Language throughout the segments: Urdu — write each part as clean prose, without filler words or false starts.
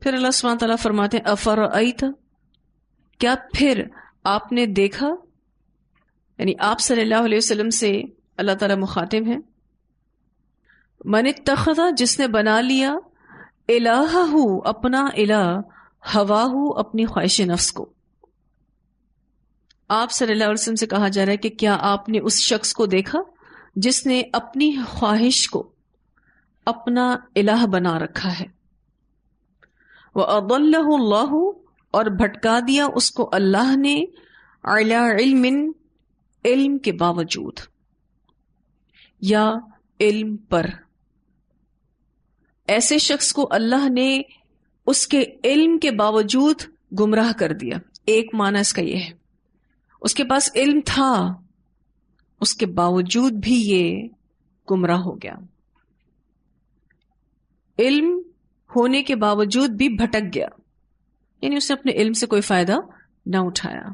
پھر اللہ سبحانہ تعالیٰ فرماتے ہیں افرأیت، کیا پھر آپ نے دیکھا، یعنی آپ صلی اللہ علیہ وسلم سے اللہ تعالیٰ مخاطب ہیں، من اتخذ، جس نے بنا لیا، الہہ، اپنا الہ، ہواہ، اپنی خواہش نفس کو. آپ صلی اللہ علیہ وسلم سے کہا جا رہا ہے کہ کیا آپ نے اس شخص کو دیکھا جس نے اپنی خواہش کو اپنا الہ بنا رکھا ہے. وَأَضَلَّهُ اللَّهُ، اور بھٹکا دیا اس کو اللہ نے، عَلَى عِلْمٍ، علم کے باوجود، یا علم پر. ایسے شخص کو اللہ نے اس کے علم کے باوجود گمراہ کر دیا. ایک معنی اس کا یہ ہے، اس کے پاس علم تھا، اس کے باوجود بھی یہ گمراہ ہو گیا. علم ہونے کے باوجود بھی بھٹک گیا، یعنی اس نے اپنے علم سے کوئی فائدہ نہ اٹھایا.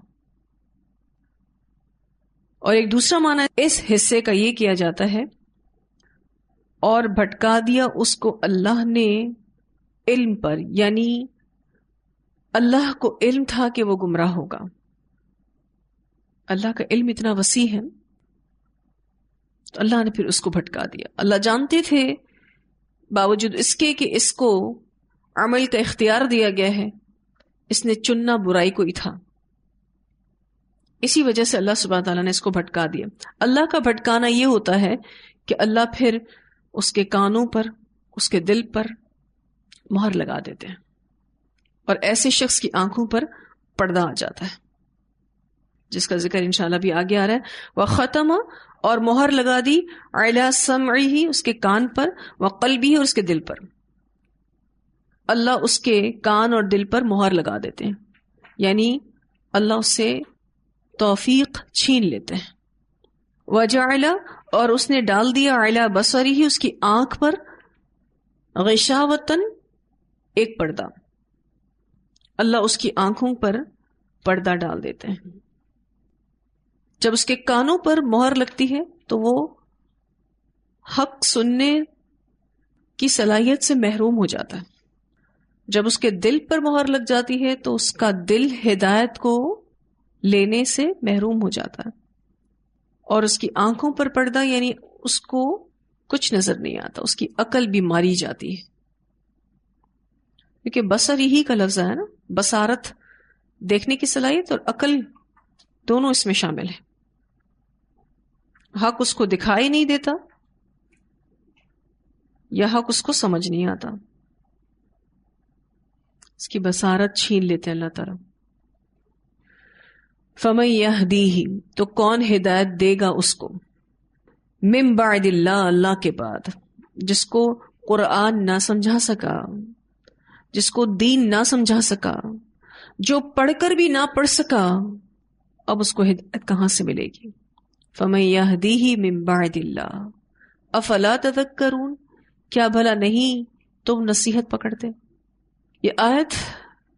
اور ایک دوسرا معنی اس حصے کا یہ کیا جاتا ہے، اور بھٹکا دیا اس کو اللہ نے علم پر، یعنی اللہ کو علم تھا کہ وہ گمراہ ہوگا. اللہ کا علم اتنا وسیع ہے تو اللہ نے پھر اس کو بھٹکا دیا. اللہ جانتے تھے، باوجود اس کے کہ اس کو عمل کا اختیار دیا گیا ہے، اس نے چننا برائی کو ہی تھا. اسی وجہ سے اللہ سبحانہ تعالیٰ نے اس کو بھٹکا دیا. اللہ کا بھٹکانا یہ ہوتا ہے کہ اللہ پھر اس کے کانوں پر، اس کے دل پر مہر لگا دیتے ہیں، اور ایسے شخص کی آنکھوں پر پردہ آ جاتا ہے، جس کا ذکر انشاءاللہ بھی آگے آ رہا ہے. وَخَتَمَ، اور مہر لگا دی، عَلَى سَمْعِهِ، اس کے کان پر، وَقَلْبِهِ، اور اس کے دل پر. اللہ اس کے کان اور دل پر مہر لگا دیتے ہیں، یعنی اللہ اس سے توفیق چھین لیتے ہیں. وَجَعَلَ، اور اس نے ڈال دیا، عَلَى بَصَرِهِ، اس کی آنکھ پر، غِشَاوَةً، ایک پردہ. اللہ اس کی آنکھوں پر پردہ ڈال دیتے ہیں. جب اس کے کانوں پر مہر لگتی ہے تو وہ حق سننے کی صلاحیت سے محروم ہو جاتا ہے. جب اس کے دل پر مہر لگ جاتی ہے تو اس کا دل ہدایت کو لینے سے محروم ہو جاتا ہے. اور اس کی آنکھوں پر پردہ، یعنی اس کو کچھ نظر نہیں آتا، اس کی عقل بھی ماری جاتی ہے. کیونکہ بصر ہی کا لفظ ہے نا، بصارت، دیکھنے کی صلاحیت، اور عقل دونوں اس میں شامل ہے. حق اس کو دکھائی نہیں دیتا، یا حق اس کو سمجھ نہیں آتا، اس کی بصارت چھین لیتے ہیں اللہ تعالیٰ. فَمَن يَهْدِيهِ، تو کون ہدایت دے گا اس کو، من بعد اللہ، اللہ کے بعد، جس کو قرآن نہ سمجھا سکا، جس کو دین نہ سمجھا سکا، جو پڑھ کر بھی نہ پڑھ سکا، اب اس کو ہدایت کہاں سے ملے گی. فَمَن يَهْدِيهِ مِن بَعْدِ اللَّهِ أَفَلَا تَذَكَّرُونَ، کیا بھلا نہیں تم نصیحت پکڑتے. یہ آیت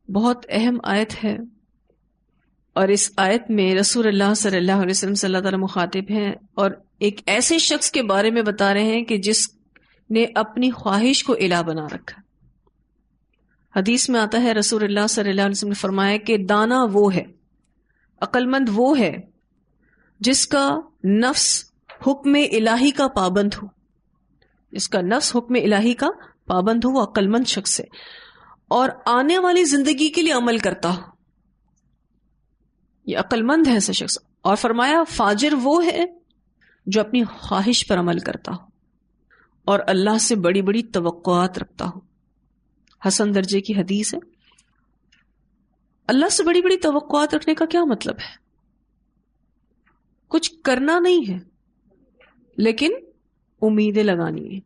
بہت اہم آیت ہے، اور اس آیت میں رسول اللہ صلی اللہ علیہ وسلم سے اللہ تعالیٰ مخاطب ہیں، اور ایک ایسے شخص کے بارے میں بتا رہے ہیں کہ جس نے اپنی خواہش کو الہ بنا رکھا. حدیث میں آتا ہے رسول اللہ صلی اللہ علیہ وسلم نے فرمایا کہ دانا وہ ہے، عقل مند وہ ہے جس کا نفس حکم الہی کا پابند ہو. جس کا نفس حکم الہی کا پابند ہو وہ عقل مند شخص ہے، اور آنے والی زندگی کے لیے عمل کرتا ہو، یہ عقل مند ہے ایسا شخص. اور فرمایا فاجر وہ ہے جو اپنی خواہش پر عمل کرتا ہو اور اللہ سے بڑی بڑی توقعات رکھتا ہو. حسن درجے کی حدیث ہے. اللہ سے بڑی بڑی توقعات رکھنے کا کیا مطلب ہے؟ کچھ کرنا نہیں ہے لیکن امیدیں لگانی ہیں.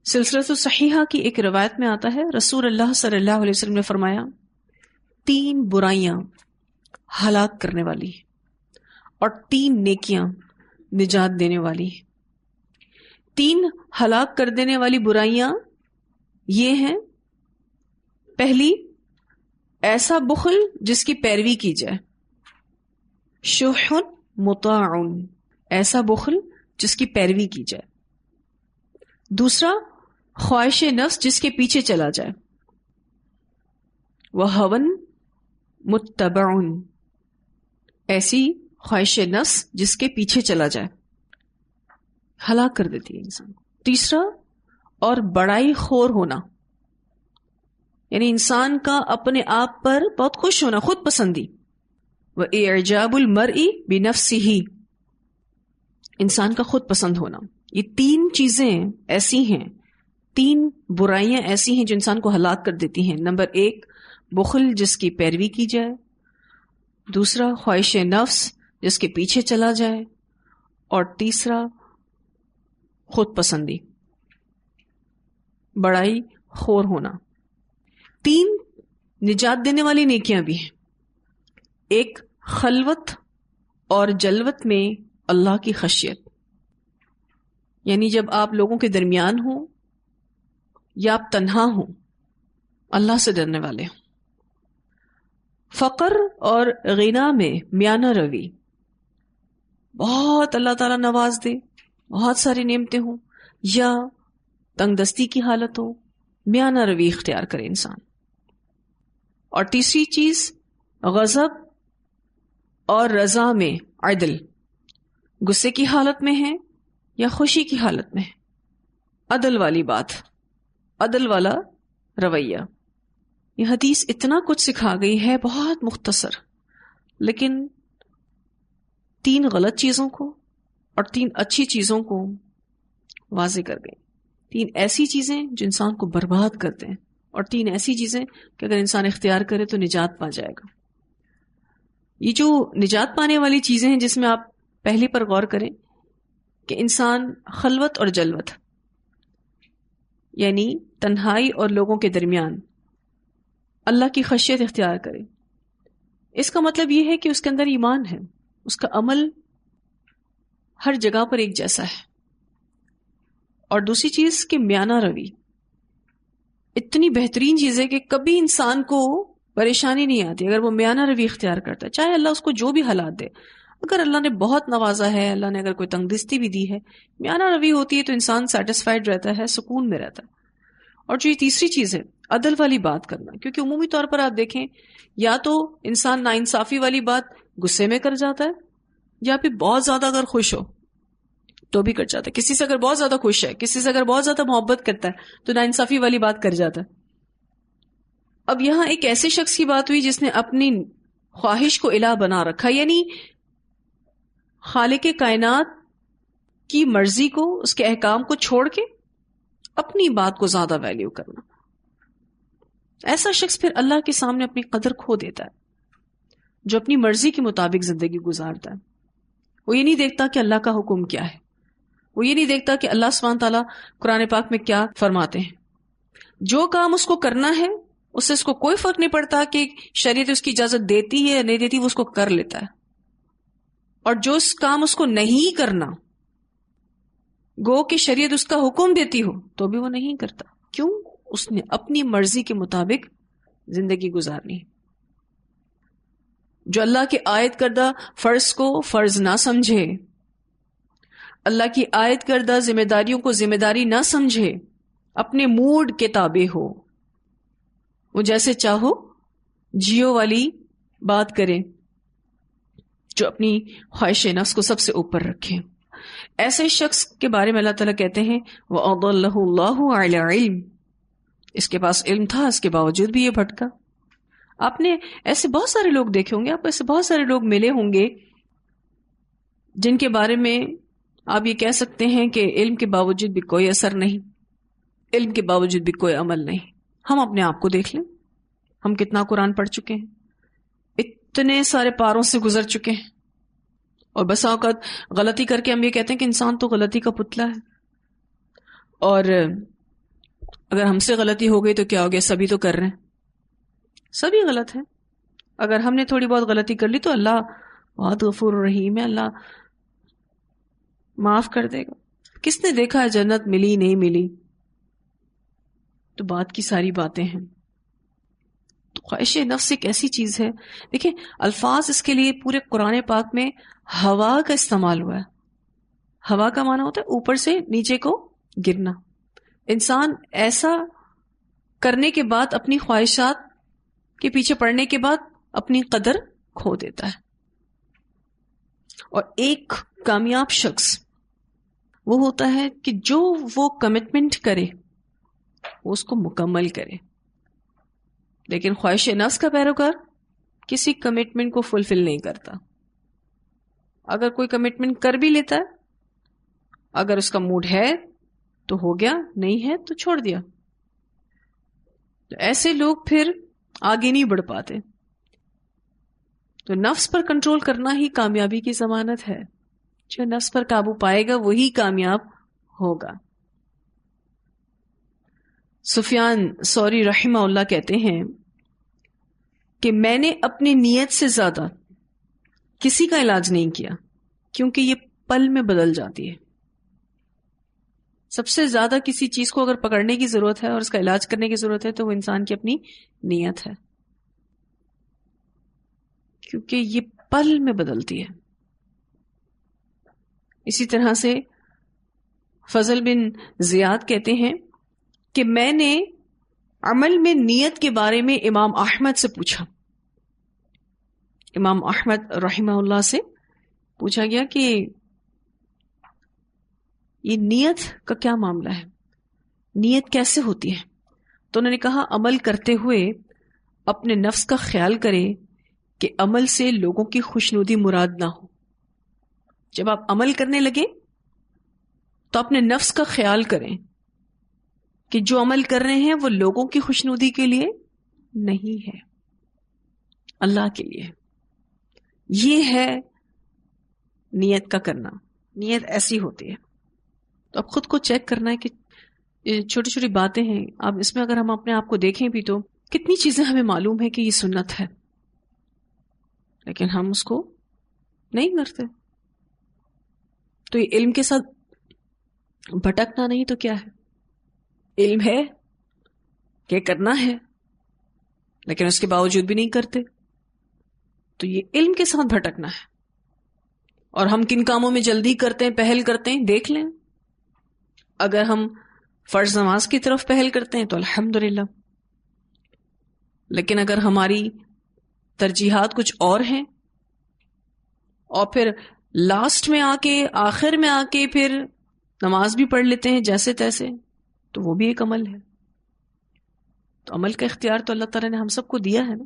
سلسلۃ الصحیحہ کی ایک روایت میں آتا ہے رسول اللہ صلی اللہ علیہ وسلم نے فرمایا 3 برائیاں ہلاک کرنے والی ہیں اور 3 نیکیاں نجات دینے والی ہیں. 3 ہلاک کر دینے والی برائیاں یہ ہیں، پہلی ایسا بخل جس کی پیروی کی جائے، شح مطاع، ایسا بخل جس کی پیروی کی جائے. دوسرا خواہش نفس جس کے پیچھے چلا جائے، وَهَوًى مُتَّبَعٌ، ایسی خواہش نفس جس کے پیچھے چلا جائے، ہلاک کر دیتی ہے انسان کو۔ تیسرا، اور بڑائی خور ہونا، یعنی انسان کا اپنے آپ پر بہت خوش ہونا، خود پسندی، وَإِعْجَابُ الْمَرْءِ بِنَفْسِهِ، انسان کا خود پسند ہونا۔ یہ تین چیزیں ایسی ہیں، تین برائیاں ایسی ہیں جو انسان کو ہلاک کر دیتی ہیں۔ نمبر 1، بخل جس کی پیروی کی جائے، دوسرا خواہش نفس جس کے پیچھے چلا جائے، اور تیسرا خود پسندی، بڑائی خور ہونا۔ تین نجات دینے والی نیکیاں بھی ہیں۔ ایک، خلوت اور جلوت میں اللہ کی خشیت، یعنی جب آپ لوگوں کے درمیان ہوں یا آپ تنہا ہوں، اللہ سے ڈرنے والے ہوں۔ فقر اور غنا میں میانہ روی، بہت اللہ تعالیٰ نواز دے، بہت ساری نعمتیں ہوں، یا تنگ دستی کی حالت ہو، میانہ روی اختیار کرے انسان۔ اور تیسری چیز، غضب اور رضا میں عدل، غصے کی حالت میں ہے یا خوشی کی حالت میں ہے، عدل والی بات، عدل والا رویہ۔ یہ حدیث اتنا کچھ سکھا گئی ہے، بہت مختصر، لیکن تین غلط چیزوں کو اور تین اچھی چیزوں کو واضح کر گئی۔ تین ایسی چیزیں جو انسان کو برباد کرتے ہیں، اور تین ایسی چیزیں کہ اگر انسان اختیار کرے تو نجات پا جائے گا۔ یہ جو نجات پانے والی چیزیں ہیں، جس میں آپ پہلی پر غور کریں کہ انسان خلوت اور جلوت، یعنی تنہائی اور لوگوں کے درمیان اللہ کی خشیت اختیار کرے۔ اس کا مطلب یہ ہے کہ اس کے اندر ایمان ہے، اس کا عمل ہر جگہ پر ایک جیسا ہے۔ اور دوسری چیز کہ میانہ روی، اتنی بہترین چیز ہے کہ کبھی انسان کو پریشانی نہیں آتی اگر وہ میانہ روی اختیار کرتا ہے، چاہے اللہ اس کو جو بھی حالات دے۔ اگر اللہ نے بہت نوازا ہے، اللہ نے اگر کوئی تنگ دستی بھی دی ہے، میانہ روی ہوتی ہے تو انسان سیٹسفائیڈ رہتا ہے، سکون میں رہتا ہے۔ اور جو یہ تیسری چیز ہے، عدل والی بات کرنا، کیونکہ عمومی طور پر آپ دیکھیں یا تو انسان ناانصافی والی بات غصے میں کر جاتا ہے، یا پھر بہت زیادہ اگر خوش ہو تو بھی کر جاتا ہے۔ کسی سے اگر بہت زیادہ خوش ہے، کسی سے اگر بہت زیادہ محبت کرتا ہے تو ناانصافی والی بات کر جاتا ہے۔ اب یہاں ایک ایسے شخص کی بات ہوئی جس نے اپنی خواہش کو الہ بنا رکھا، یعنی خالق کائنات کی مرضی کو، اس کے احکام کو چھوڑ کے اپنی بات کو زیادہ ویلیو کرنا۔ ایسا شخص پھر اللہ کے سامنے اپنی قدر کھو دیتا ہے، جو اپنی مرضی کے مطابق زندگی گزارتا ہے۔ وہ یہ نہیں دیکھتا کہ اللہ کا حکم کیا ہے، وہ یہ نہیں دیکھتا کہ اللہ سبحانہ تعالیٰ قرآن پاک میں کیا فرماتے ہیں۔ جو کام اس کو کرنا ہے اس سے اس کو کوئی فرق نہیں پڑتا کہ شریعت اس کی اجازت دیتی ہے یا نہیں دیتی، وہ اس کو کر لیتا ہے۔ اور جو اس کام اس کو نہیں کرنا، گو کہ شریعت اس کا حکم دیتی ہو تو بھی وہ نہیں کرتا۔ کیوں؟ اس نے اپنی مرضی کے مطابق زندگی گزارنی ہے۔ جو اللہ کے عائد کردہ فرض کو فرض نہ سمجھے، اللہ کی عائد کردہ ذمہ داریوں کو ذمہ داری نہ سمجھے، اپنے موڈ کے تابع ہو، وہ جیسے چاہو جیو والی بات کرے، جو اپنی خواہش نفس کو سب سے اوپر رکھے، ایسے شخص کے بارے میں اللہ تعالیٰ کہتے ہیں وَأَضَلَّهُ اللَّهُ عَلَى عِلْمٍ، اس کے پاس علم تھا، اس کے باوجود بھی یہ بھٹکا۔ آپ نے ایسے بہت سارے لوگ دیکھے ہوں گے، آپ ایسے بہت سارے لوگ ملے ہوں گے جن کے بارے میں آپ یہ کہہ سکتے ہیں کہ علم کے باوجود بھی کوئی اثر نہیں، علم کے باوجود بھی کوئی عمل نہیں۔ ہم اپنے آپ کو دیکھ لیں، ہم کتنا قرآن پڑھ چکے ہیں، اتنے سارے پاروں سے گزر چکے ہیں، اور بسا اوقات غلطی کر کے ہم یہ کہتے ہیں کہ انسان تو غلطی کا پتلا ہے، اور اگر ہم سے غلطی ہو گئی تو کیا ہو گیا، سبھی تو کر رہے ہیں، سبھی غلط ہیں۔ اگر ہم نے تھوڑی بہت غلطی کر لی تو اللہ بہت غفور رحیم ہے، اللہ معاف کر دے گا۔ کس نے دیکھا ہے جنت ملی نہیں ملی؟ تو بات کی ساری باتیں ہیں۔ تو خواہش نفس ایک ایسی چیز ہے، دیکھیں الفاظ اس کے لیے پورے قرآن پاک میں ہوا کا استعمال ہوا ہے۔ ہوا کا معنی ہوتا ہے اوپر سے نیچے کو گرنا، انسان ایسا کرنے کے بعد اپنی خواہشات کے پیچھے پڑنے کے بعد اپنی قدر کھو دیتا ہے. اور ایک کامیاب شخص وہ ہوتا ہے کہ جو وہ کمٹمنٹ کرے وہ اس کو مکمل کرے. لیکن خواہش نفس کا پیروکار کسی کمٹمنٹ کو فلفل نہیں کرتا. اگر کوئی کمٹمنٹ کر بھی لیتا ہے، اگر اس کا موڈ ہے تو ہو گیا، نہیں ہے تو چھوڑ دیا. تو ایسے لوگ پھر آگے نہیں بڑھ پاتے. تو نفس پر کنٹرول کرنا ہی کامیابی کی ضمانت ہے. جو نفس پر قابو پائے گا وہی کامیاب ہوگا. سفیان ثوری رحمہ اللہ کہتے ہیں کہ میں نے اپنی نیت سے زیادہ کسی کا علاج نہیں کیا، کیونکہ یہ پل میں بدل جاتی ہے. سب سے زیادہ کسی چیز کو اگر پکڑنے کی ضرورت ہے اور اس کا علاج کرنے کی ضرورت ہے تو وہ انسان کی اپنی نیت ہے، کیونکہ یہ پل میں بدلتی ہے. اسی طرح سے فضل بن زیاد کہتے ہیں کہ میں نے عمل میں نیت کے بارے میں امام احمد سے پوچھا. امام احمد رحمہ اللہ سے پوچھا گیا کہ یہ نیت کا کیا معاملہ ہے، نیت کیسے ہوتی ہے؟ تو انہوں نے کہا عمل کرتے ہوئے اپنے نفس کا خیال کرے کہ عمل سے لوگوں کی خوشنودی مراد نہ ہو. جب آپ عمل کرنے لگے تو اپنے نفس کا خیال کریں کہ جو عمل کر رہے ہیں وہ لوگوں کی خوشنودی کے لیے نہیں ہے، اللہ کے لیے. یہ ہے نیت کا کرنا. نیت ایسی ہوتی ہے. تو اب خود کو چیک کرنا ہے کہ چھوٹی چھوٹی باتیں ہیں، اب اس میں اگر ہم اپنے آپ کو دیکھیں بھی تو کتنی چیزیں ہمیں معلوم ہے کہ یہ سنت ہے، لیکن ہم اس کو نہیں کرتے. تو یہ علم کے ساتھ بھٹکنا نہیں تو کیا ہے؟ علم ہے کہ کرنا ہے لیکن اس کے باوجود بھی نہیں کرتے، تو یہ علم کے ساتھ بھٹکنا ہے. اور ہم کن کاموں میں جلدی کرتے ہیں، پہل کرتے ہیں، دیکھ لیں. اگر ہم فرض نماز کی طرف پہل کرتے ہیں تو الحمدللہ، لیکن اگر ہماری ترجیحات کچھ اور ہیں اور پھر لاسٹ میں آ کے، آخر میں آ کے پھر نماز بھی پڑھ لیتے ہیں جیسے تیسے، تو وہ بھی ایک عمل ہے. تو عمل کا اختیار تو اللہ تعالیٰ نے ہم سب کو دیا ہے نا.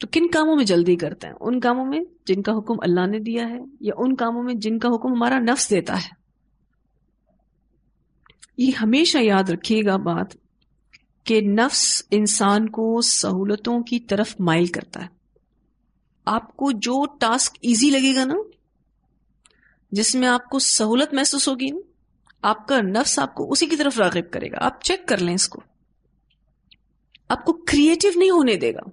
تو کن کاموں میں جلدی کرتے ہیں؟ ان کاموں میں جن کا حکم اللہ نے دیا ہے، یا ان کاموں میں جن کا حکم ہمارا نفس دیتا ہے. یہ ہمیشہ یاد رکھیے گا بات کہ نفس انسان کو سہولتوں کی طرف مائل کرتا ہے. آپ کو جو ٹاسک ایزی لگے گا نا، جس میں آپ کو سہولت محسوس ہوگی نا، آپ کا نفس آپ کو اسی کی طرف راغب کرے گا. آپ چیک کر لیں اس کو. آپ کو کریٹو نہیں ہونے دے گا،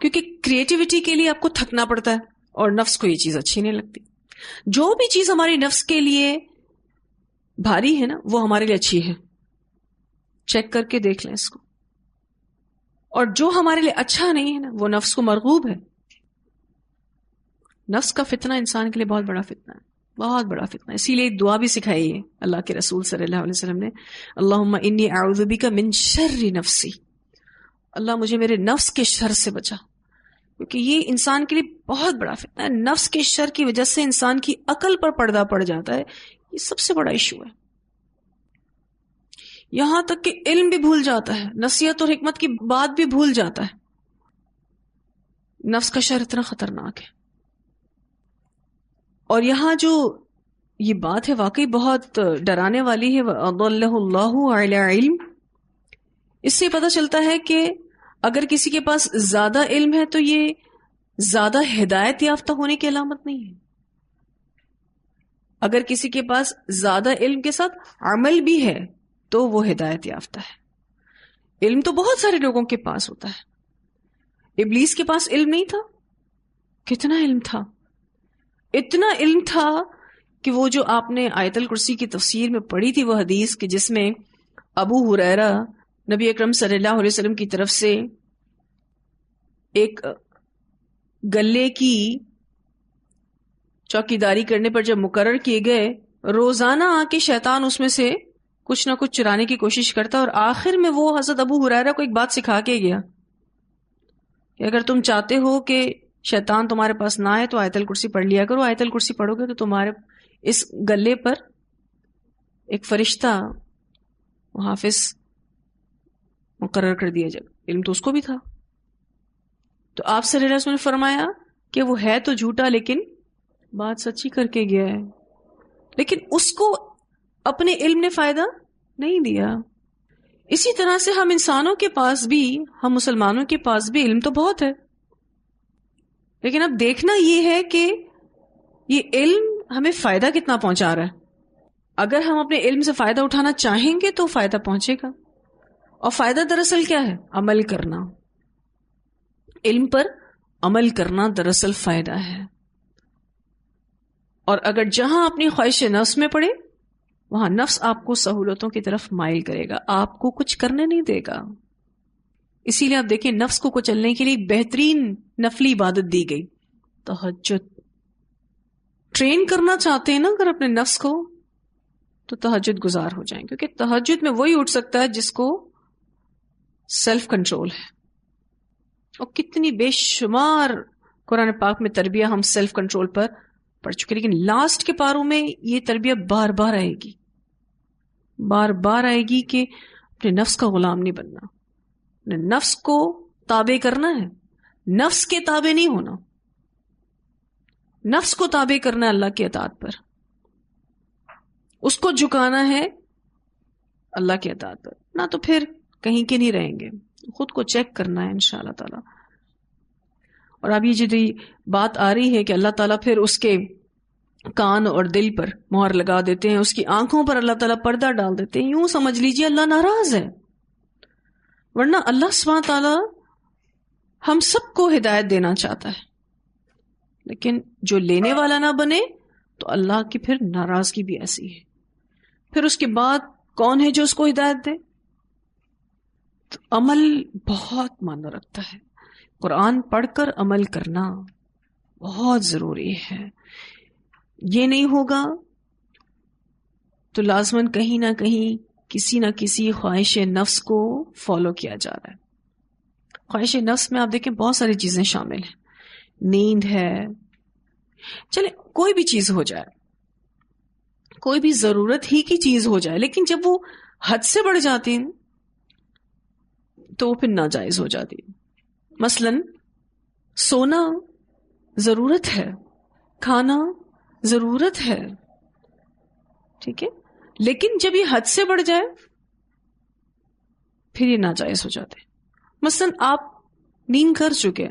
کیونکہ کریٹیوٹی کے لیے آپ کو تھکنا پڑتا ہے اور نفس کو یہ چیز اچھی نہیں لگتی. جو بھی چیز ہماری نفس کے لیے بھاری ہے نا وہ ہمارے لیے اچھی ہے. چیک کر کے دیکھ لیں اس کو. اور جو ہمارے لیے اچھا نہیں ہے نا وہ نفس کو مرغوب ہے. نفس کا فتنہ انسان کے لیے بہت بڑا فتنہ ہے، بہت بڑا فتنہ. اسی لیے ایک دعا بھی سکھائی ہے اللہ کے رسول صلی اللہ علیہ وسلم نے، اللہم انی اعوذ بک من شر نفسی. اللہ مجھے میرے نفس کے شر سے بچا، کیونکہ یہ انسان کے لیے بہت بڑا فتنہ ہے. نفس کے شر کی وجہ سے انسان کی عقل پر پردہ پڑ جاتا ہے. یہ سب سے بڑا ایشو ہے. یہاں تک کہ علم بھی بھول جاتا ہے، نصیحت اور حکمت کی بات بھی بھول جاتا ہے. نفس کا شر اتنا خطرناک ہے. اور یہاں جو یہ بات ہے واقعی بہت ڈرانے والی ہے. وَأَضَلَّهُ اللَّهُ عَلَى عِلْمٍ. اس سے پتہ چلتا ہے کہ اگر کسی کے پاس زیادہ علم ہے تو یہ زیادہ ہدایت یافتہ ہونے کی علامت نہیں ہے. اگر کسی کے پاس زیادہ علم کے ساتھ عمل بھی ہے تو وہ ہدایت یافتہ ہے. علم تو بہت سارے لوگوں کے پاس ہوتا ہے. ابلیس کے پاس علم نہیں تھا؟ کتنا علم تھا! اتنا علم تھا کہ وہ جو آپ نے آیت الکرسی کی تفسیر میں پڑھی تھی وہ حدیث کہ جس میں ابو ہریرہ نبی اکرم صلی اللہ علیہ وسلم کی طرف سے ایک گلے کی چوکیداری کرنے پر جب مقرر کیے گئے روزانہ آ کے شیطان اس میں سے کچھ نہ کچھ چرانے کی کوشش کرتا، اور آخر میں وہ حضرت ابو ہریرہ کو ایک بات سکھا کے گیا کہ اگر تم چاہتے ہو کہ شیطان تمہارے پاس نہ آئے تو آیت الکرسی پڑھ لیا کرو. آیت الکرسی پڑھو گے تو تمہارے اس گلے پر ایک فرشتہ حافظ مقرر کر دیا جائے. علم تو اس کو بھی تھا. تو آپ صلی اللہ علیہ وسلم نے فرمایا کہ وہ ہے تو جھوٹا لیکن بات سچی کر کے گیا ہے. لیکن اس کو اپنے علم نے فائدہ نہیں دیا. اسی طرح سے ہم انسانوں کے پاس بھی، ہم مسلمانوں کے پاس بھی علم تو بہت ہے، لیکن اب دیکھنا یہ ہے کہ یہ علم ہمیں فائدہ کتنا پہنچا رہا ہے. اگر ہم اپنے علم سے فائدہ اٹھانا چاہیں گے تو فائدہ پہنچے گا. اور فائدہ دراصل کیا ہے؟ عمل کرنا. علم پر عمل کرنا دراصل فائدہ ہے. اور اگر جہاں اپنی خواہش نفس میں پڑے وہاں نفس آپ کو سہولتوں کی طرف مائل کرے گا، آپ کو کچھ کرنے نہیں دے گا. اسی لیے آپ دیکھیں نفس کو کچلنے کے لیے بہترین نفلی عبادت دی گئی، تہجد. ٹرین کرنا چاہتے ہیں نا اگر اپنے نفس کو تو تہجد گزار ہو جائیں، کیونکہ تہجد میں وہی اٹھ سکتا ہے جس کو سیلف کنٹرول ہے. اور کتنی بے شمار قرآن پاک میں تربیہ ہم سیلف کنٹرول پر پڑھ چکے، لیکن لاسٹ کے پاروں میں یہ تربیہ بار بار آئے گی، بار بار آئے گی کہ اپنے نفس کا غلام نہیں بننا، اپنے نفس کو تابع کرنا ہے، نفس کے تابع نہیں ہونا. نفس کو تابع کرنا ہے اللہ کی اطاعت پر، اس کو جھکانا ہے اللہ کی اطاعت پر، نہ تو پھر کہیں کے نہیں رہیں گے. خود کو چیک کرنا ہے انشاءاللہ تعالی. اور اب یہ جو بات آ رہی ہے کہ اللہ تعالیٰ پھر اس کے کان اور دل پر مہر لگا دیتے ہیں، اس کی آنکھوں پر اللہ تعالیٰ پردہ ڈال دیتے ہیں، یوں سمجھ لیجئے اللہ ناراض ہے. ورنہ اللہ سبحانہ تعالیٰ ہم سب کو ہدایت دینا چاہتا ہے، لیکن جو لینے والا نہ بنے تو اللہ کی پھر ناراضگی بھی ایسی ہے. پھر اس کے بعد کون ہے جو اس کو ہدایت دے؟ تو عمل بہت معنی رکھتا ہے. قرآن پڑھ کر عمل کرنا بہت ضروری ہے. یہ نہیں ہوگا تو لازماً کہیں نہ کہیں کسی نہ کسی خواہش نفس کو فالو کیا جا رہا ہے. خواہش نفس میں آپ دیکھیں بہت ساری چیزیں شامل ہیں. نیند ہے، چلے کوئی بھی چیز ہو جائے، کوئی بھی ضرورت ہی کی چیز ہو جائے، لیکن جب وہ حد سے بڑھ جاتی ہیں تو وہ پھر ناجائز ہو جاتی ہے. مثلاً سونا ضرورت ہے، کھانا ضرورت ہے، ٹھیک ہے، لیکن جب یہ حد سے بڑھ جائے پھر یہ ناجائز ہو جاتے. مثلاً آپ نیند کر چکے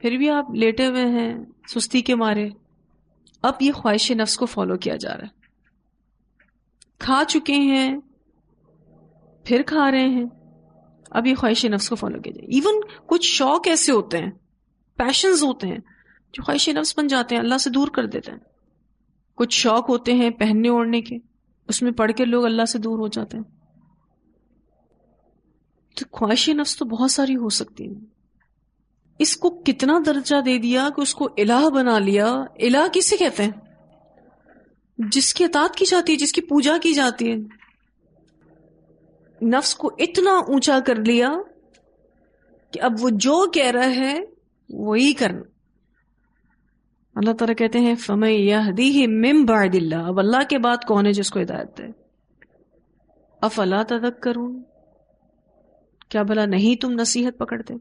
پھر بھی آپ لیٹے ہوئے ہیں سستی کے مارے، اب یہ خواہش نفس کو فالو کیا جا رہا ہے. کھا چکے ہیں پھر کھا رہے ہیں، اب یہ خواہش نفس کو فالو کیا جائے. ایون کچھ شوق ایسے ہوتے ہیں، پیشنز ہوتے ہیں جو خواہش نفس بن جاتے ہیں، اللہ سے دور کر دیتے ہیں. کچھ شوق ہوتے ہیں پہننے اوڑھنے کے، اس میں پڑھ کے لوگ اللہ سے دور ہو جاتے ہیں. تو خواہش نفس تو بہت ساری ہو سکتی ہیں. اس کو کتنا درجہ دے دیا کہ اس کو الہ بنا لیا. الہ کسے کہتے ہیں؟ جس کی اطاعت کی جاتی ہے، جس کی پوجا کی جاتی ہے. نفس کو اتنا اونچا کر لیا کہ اب وہ جو کہہ رہا ہے وہی کرنا. اللہ تعالیٰ کہتے ہیں فَمَن يَهْدِيهِ مِن بَعْدِ اللَّهِ، اب اللہ کے بعد کون ہے جس کو ہدایت دے؟ افلا تذکرون، کیا بھلا نہیں تم نصیحت پکڑتے؟